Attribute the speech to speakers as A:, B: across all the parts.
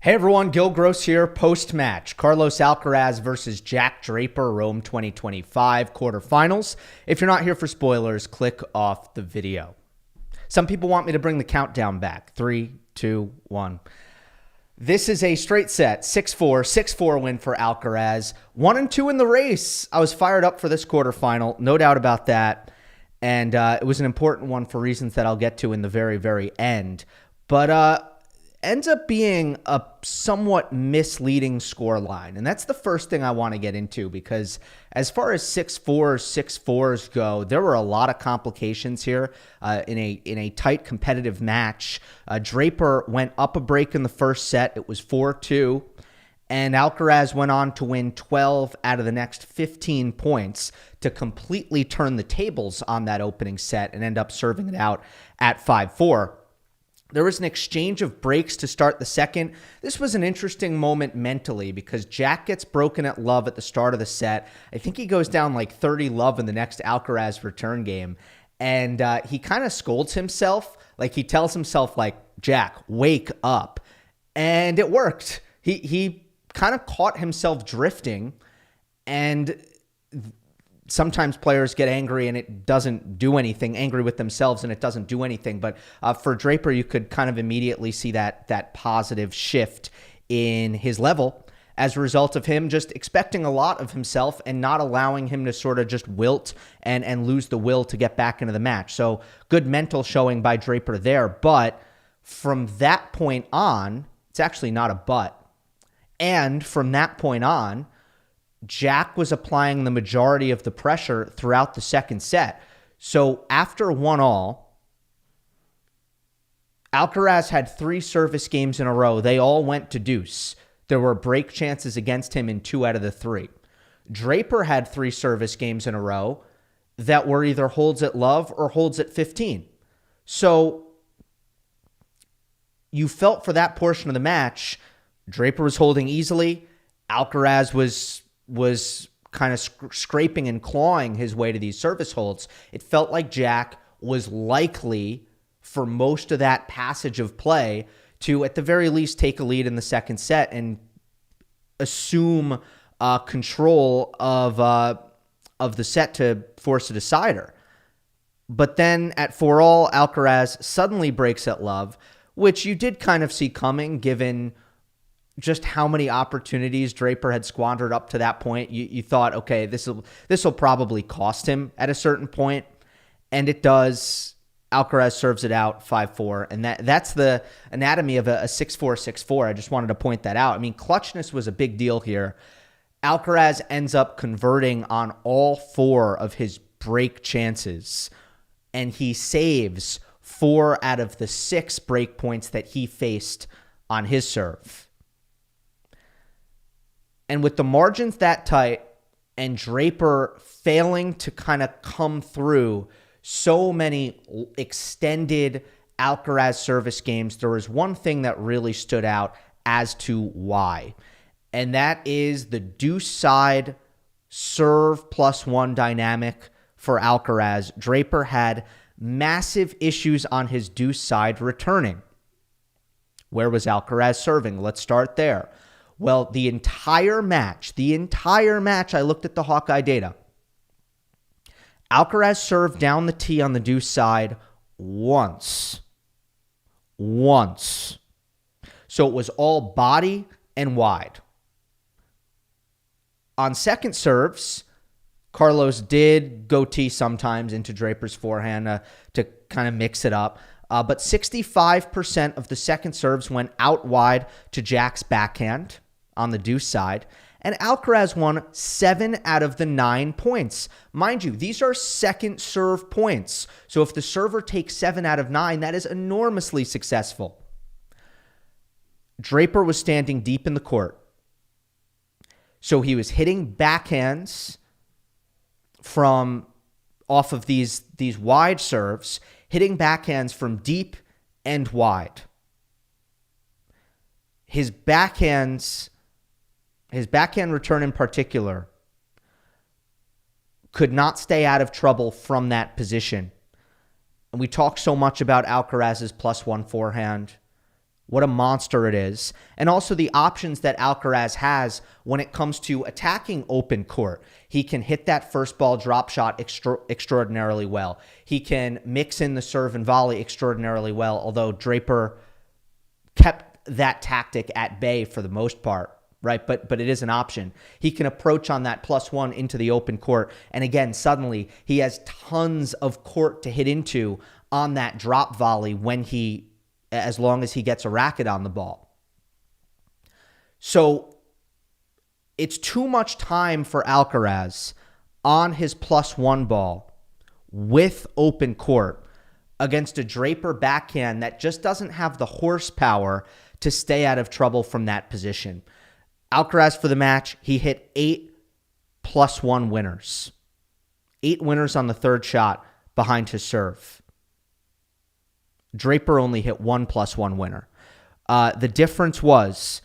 A: Hey everyone, Gill Gross here, post-match. Carlos Alcaraz versus Jack Draper, Rome 2025 quarterfinals. If you're not here for spoilers, click off the video. Some people want me to bring the countdown back. 3, 2, 1. This is a straight set, 6-4, 6-4 win for Alcaraz. 1-2 in the race. I was fired up for this quarterfinal, no doubt about that. And it was an important one for reasons that I'll get to in the very, very end. But ends up being a somewhat misleading score line. And that's the first thing I want to get into, because as far as 6-4s, 6-4s go, there were a lot of complications here in a tight competitive match. Draper went up a break in the first set. It was 4-2. And Alcaraz went on to win 12 out of the next 15 points to completely turn the tables on that opening set and end up serving it out at 5-4. There was an exchange of breaks to start the second. This was an interesting moment mentally because Jack gets broken at love at the start of the set. I think he goes down like 30 love in the next Alcaraz return game. And he kind of scolds himself. Like he tells himself, like, Jack, wake up. And it worked. He kind of caught himself drifting. And sometimes players get angry and it doesn't do anything, angry with themselves and it doesn't do anything. But for Draper, you could kind of immediately see that positive shift in his level as a result of him just expecting a lot of himself and not allowing him to sort of just wilt and lose the will to get back into the match. So good mental showing by Draper there. But from that point on, it's actually not a but. And from that point on, Jack was applying the majority of the pressure throughout the second set. So after 1-all, Alcaraz had 3 service games in a row. They all went to deuce. There were break chances against him in 2 out of the 3. Draper had 3 service games in a row that were either holds at love or holds at 15. So you felt for that portion of the match, Draper was holding easily. Alcaraz was kind of scraping and clawing his way to these service holds. It felt like Jack was likely, for most of that passage of play, to at the very least take a lead in the second set and assume control of the set to force a decider. But then at 4-all, Alcaraz suddenly breaks at love, which you did kind of see coming given just how many opportunities Draper had squandered up to that point. You thought, okay, this will probably cost him at a certain point, and it does. Alcaraz serves it out 5-4, and that's the anatomy of a 6-4, 6-4. I just wanted to point that out. I mean, clutchness was a big deal here. Alcaraz ends up converting on all 4 of his break chances, and he saves 4 out of the 6 break points that he faced on his serve. And with the margins that tight and Draper failing to kind of come through so many extended Alcaraz service games, there was one thing that really stood out as to why. And that is the deuce side serve +1 dynamic for Alcaraz. Draper had massive issues on his deuce side returning. Where was Alcaraz serving? Let's start there. Well, the entire match, I looked at the Hawkeye data. Alcaraz served down the tee on the deuce side once. So it was all body and wide. On second serves, Carlos did go tee sometimes into Draper's forehand to kind of mix it up. But 65% of the second serves went out wide to Jack's backhand on the deuce side, and Alcaraz won 7 out of the 9 points. Mind you, these are second serve points. So if the server takes 7 out of 9, that is enormously successful. Draper was standing deep in the court. So he was hitting backhands from off of these wide serves, hitting backhands from deep and wide. His backhand return in particular could not stay out of trouble from that position. And we talk so much about Alcaraz's +1 forehand. what a monster it is, and also the options that Alcaraz has when it comes to attacking open court. He can hit that first ball drop shot extraordinarily well. He can mix in the serve and volley extraordinarily well, although Draper kept that tactic at bay for the most part, right? But it is an option. He can approach on that +1 into the open court, and again, suddenly he has tons of court to hit into on that drop volley as long as he gets a racket on the ball. So it's too much time for Alcaraz on his +1 ball with open court against a Draper backhand that just doesn't have the horsepower to stay out of trouble from that position. Alcaraz for the match, he hit 8 +1 winners. 8 winners on the third shot behind his serve. Draper only hit 1 +1 winner. The difference was,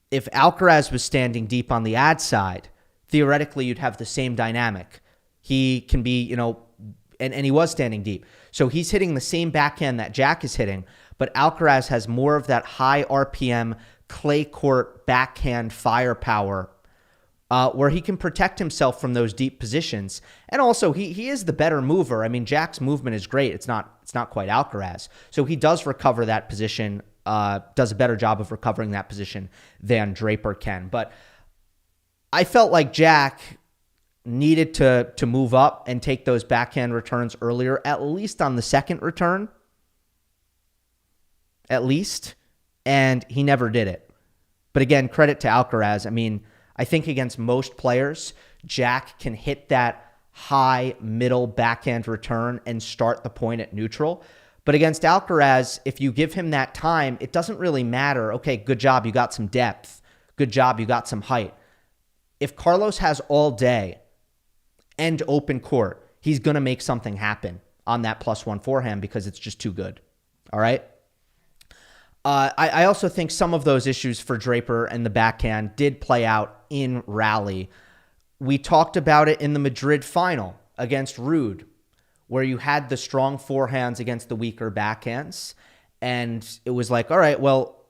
A: if Alcaraz was standing deep on the ad side, theoretically you'd have the same dynamic. He can be, and he was standing deep. So he's hitting the same backhand that Jack is hitting, but Alcaraz has more of that high RPM clay court backhand firepower where he can protect himself from those deep positions. And also, he is the better mover. I mean, Jack's movement is great. It's not quite Alcaraz. So he does recover that position, does a better job of recovering that position than Draper can. But I felt like Jack needed to move up and take those backhand returns earlier, at least on the second return. At least. And he never did it. But again, credit to Alcaraz. I mean, I think against most players, Jack can hit that high middle backhand return and start the point at neutral. But against Alcaraz, if you give him that time, it doesn't really matter. Okay, good job, you got some depth. Good job, you got some height. If Carlos has all day and open court, he's going to make something happen on that +1 forehand because it's just too good. All right? I also think some of those issues for Draper and the backhand did play out in rally. We talked about it in the Madrid final against Ruud, where you had the strong forehands against the weaker backhands. And it was like, all right, well,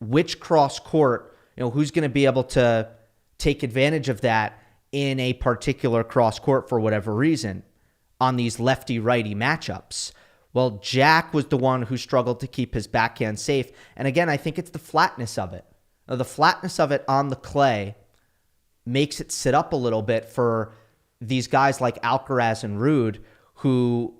A: which cross court, who's going to be able to take advantage of that in a particular cross court for whatever reason on these lefty-righty matchups? Well, Jack was the one who struggled to keep his backhand safe. And again, I think it's the flatness of it. The flatness of it on the clay makes it sit up a little bit for these guys like Alcaraz and Ruud, who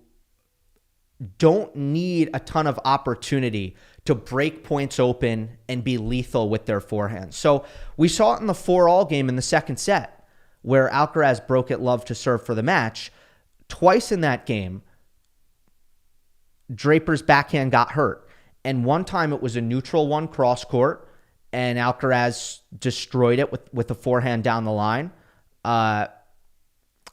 A: don't need a ton of opportunity to break points open and be lethal with their forehand. So we saw it in the 4-all game in the second set, where Alcaraz broke it love to serve for the match. Twice in that game, Draper's backhand got hurt. And one time it was a neutral one cross court, and Alcaraz destroyed it with a forehand down the line. And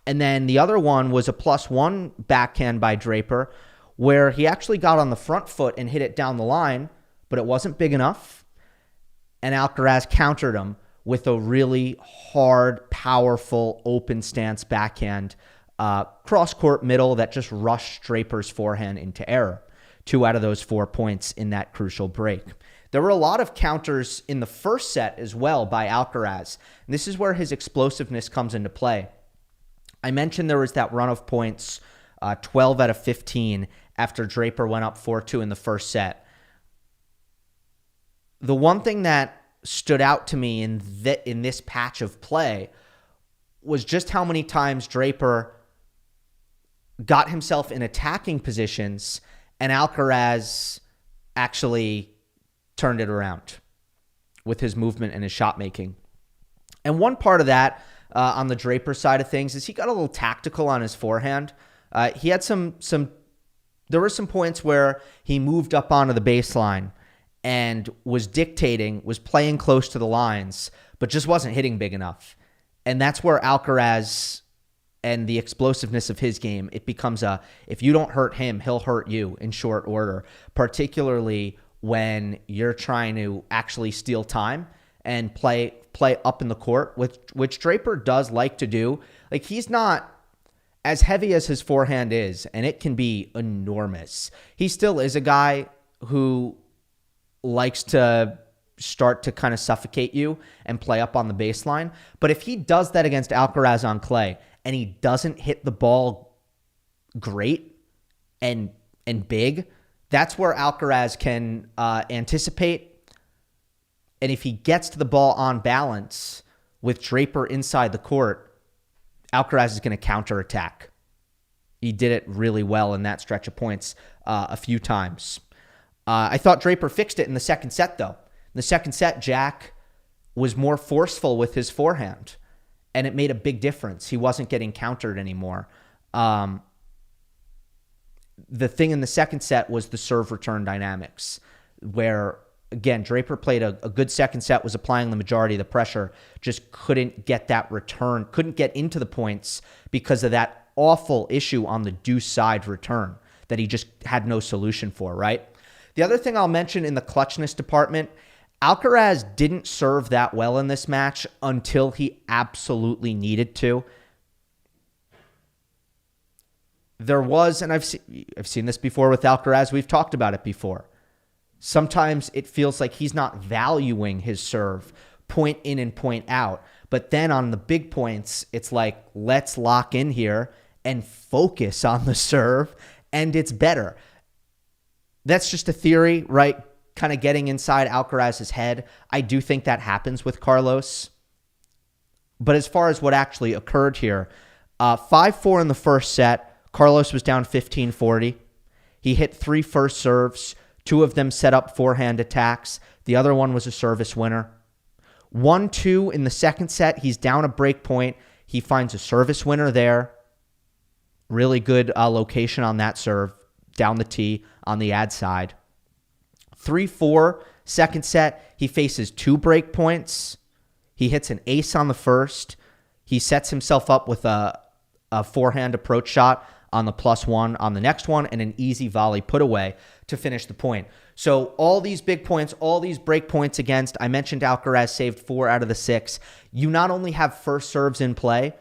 A: then the other one was a +1 backhand by Draper, where he actually got on the front foot and hit it down the line, but it wasn't big enough. And Alcaraz countered him with a really hard, powerful, open stance backhand cross-court middle that just rushed Draper's forehand into error. 2 out of those 4 points in that crucial break. There were a lot of counters in the first set as well by Alcaraz. And this is where his explosiveness comes into play. I mentioned there was that run of points, 12 out of 15, after Draper went up 4-2 in the first set. The one thing that stood out to me in this patch of play was just how many times Draper got himself in attacking positions and Alcaraz actually turned it around with his movement and his shot making. And one part of that on the Draper side of things is he got a little tactical on his forehand. He had there were some points where he moved up onto the baseline and was dictating, was playing close to the lines, but just wasn't hitting big enough. And that's where Alcaraz and the explosiveness of his game, it becomes if you don't hurt him, he'll hurt you in short order, particularly when you're trying to actually steal time and play up in the court, which Draper does like to do. Like, he's not as heavy as his forehand is, and it can be enormous. He still is a guy who likes to start to kind of suffocate you and play up on the baseline. But if he does that against Alcaraz on clay and he doesn't hit the ball great and big, that's where Alcaraz can anticipate. And if he gets to the ball on balance with Draper inside the court, Alcaraz is going to counterattack. He did it really well in that stretch of points a few times. I thought Draper fixed it in the second set, though. In the second set, Jack was more forceful with his forehand, and it made a big difference. He wasn't getting countered anymore. The thing in the second set was the serve return dynamics, where, again, Draper played a good second set, was applying the majority of the pressure, just couldn't get that return, couldn't get into the points because of that awful issue on the Deuce side return that he just had no solution for, right? The other thing I'll mention in the clutchness department, Alcaraz didn't serve that well in this match until he absolutely needed to. There was, and I've seen this before with Alcaraz, we've talked about it before. Sometimes it feels like he's not valuing his serve, point in and point out. But then on the big points, it's like, let's lock in here and focus on the serve, and it's better. That's just a theory, right? Kind of getting inside Alcaraz's head. I do think that happens with Carlos. But as far as what actually occurred here, 5-4 in the first set, Carlos was down 15-40. He hit 3 first serves. 2 of them set up forehand attacks. The other one was a service winner. 1-2 in the second set. He's down a break point. He finds a service winner there. Really good location on that serve. Down the tee on the ad side. 3-4 second set. He faces 2 break points. He hits an ace on the first. He sets himself up with a forehand approach shot on the +1 on the next one and an easy volley put away to finish the point. So all these big points, all these break points against, I mentioned Alcaraz saved 4 out of the 6. You not only have first serves in play,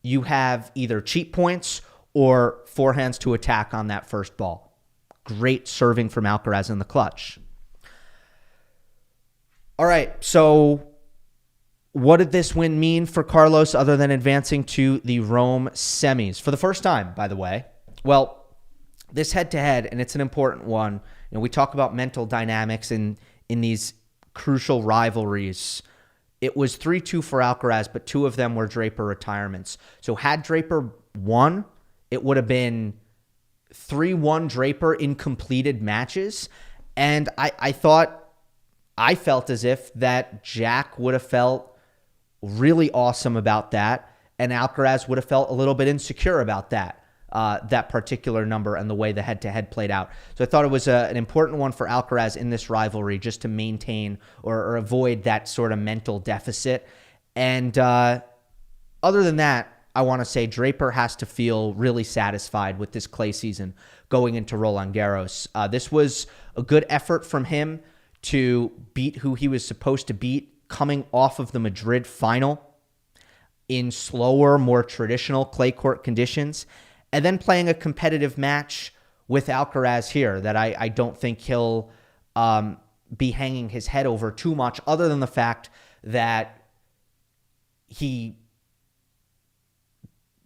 A: you have either cheap points or forehands to attack on that first ball. Great serving from Alcaraz in the clutch. All right, so what did this win mean for Carlos other than advancing to the Rome semis? For the first time, by the way. Well, this head-to-head, and it's an important one. You know, we talk about mental dynamics in these crucial rivalries. It was 3-2 for Alcaraz, but 2 of them were Draper retirements. So had Draper won, it would have been 3-1 Draper in completed matches. And I felt as if that Jack would have felt really awesome about that, and Alcaraz would have felt a little bit insecure about that particular number and the way the head-to-head played out. So I thought it was an important one for Alcaraz in this rivalry just to maintain or avoid that sort of mental deficit. And other than that, I want to say Draper has to feel really satisfied with this clay season going into Roland Garros. This was a good effort from him to beat who he was supposed to beat coming off of the Madrid final in slower, more traditional clay court conditions, and then playing a competitive match with Alcaraz here that I don't think he'll be hanging his head over too much, other than the fact that he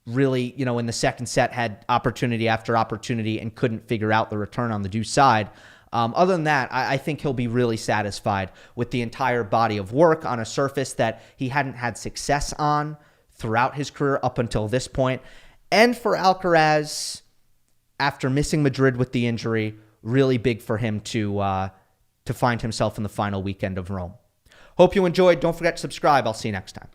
A: really, you know, in the second set had opportunity after opportunity and couldn't figure out the return on the Deuce side. Other than that, I think he'll be really satisfied with the entire body of work on a surface that he hadn't had success on throughout his career up until this point. And for Alcaraz, after missing Madrid with the injury, really big for him to find himself in the final weekend of Rome. Hope you enjoyed. Don't forget to subscribe. I'll see you next time.